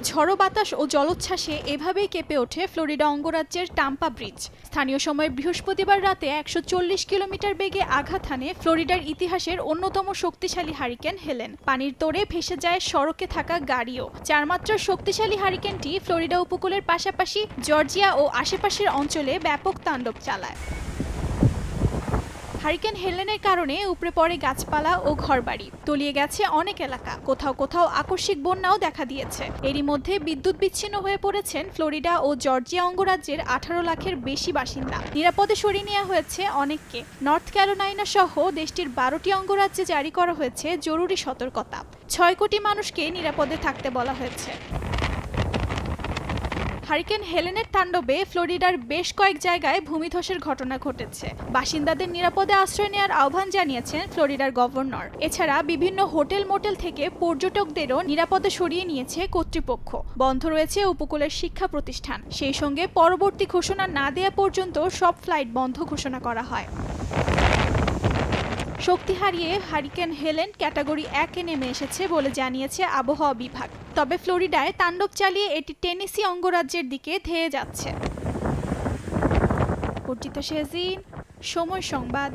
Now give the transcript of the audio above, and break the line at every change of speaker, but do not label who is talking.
ঝড়ো বাতাস ও জলোচ্ছ্বাসে এভাবেই কেঁপে ওঠে ফ্লোরিডা অঙ্গরাজ্যের টাম্পা ব্রিজ। স্থানীয় সময় বৃহস্পতিবার রাতে ১৪০ কিলোমিটার বেগে আঘাত হানে ফ্লোরিডার ইতিহাসের অন্যতম শক্তিশালী হারিকেন হেলেন। পানির তোড়ে ভেসে যায় সড়কে থাকা গাড়িও। ৪ মাত্রার শক্তিশালী হারিকেনটি ফ্লোরিডা উপকূলের পাশাপাশি জর্জিয়া ও আশেপাশের অঞ্চলে ব্যাপক তাণ্ডব চালায়। হারিকেন হেলেনের কারণে উপড়ে পড়ে গাছপালা ও ঘরবাড়ি, তলিয়ে গেছে অনেক এলাকা। কোথাও কোথাও আকস্মিক বন্যাও দেখা দিয়েছে। এরই মধ্যে বিদ্যুৎ বিচ্ছিন্ন হয়ে পড়েছেন ফ্লোরিডা ও জর্জিয়া অঙ্গরাজ্যের ১৮ লাখের বেশি বাসিন্দা। নিরাপদে সরিয়ে নেওয়া হয়েছে অনেককে। নর্থ ক্যারোলাইনা সহ দেশটির ১২টি অঙ্গরাজ্যে জারি করা হয়েছে জরুরি সতর্কতা। ৬ কোটি মানুষকে নিরাপদে থাকতে বলা হয়েছে। হারিকেন হেলেনের তাণ্ডবে ফ্লোরিডার বেশ কয়েক জায়গায় ভূমিধসের ঘটনা ঘটেছে। বাসিন্দাদের নিরাপদে আশ্রয় নেওয়ার আহ্বান জানিয়েছেন ফ্লোরিডার গভর্নর। এছাড়া বিভিন্ন হোটেল মোটেল থেকে পর্যটকদেরও নিরাপদে সরিয়ে নিয়েছে কর্তৃপক্ষ। বন্ধ রয়েছে উপকূলের শিক্ষা প্রতিষ্ঠান। সেই সঙ্গে পরবর্তী ঘোষণা না দেয়া পর্যন্ত সব ফ্লাইট বন্ধ ঘোষণা করা হয়। শক্তি হারিয়ে হারিকেন হেলেন ক্যাটাগরি ১-এ নেমে এসেছে বলে জানিয়েছে আবহাওয়া বিভাগ। তবে ফ্লোরিডায় তাণ্ডব চালিয়ে এটি টেনেসি অঙ্গরাজ্যের দিকে ধেয়ে যাচ্ছে। অর্জিতা শেজিন, সময় সংবাদ।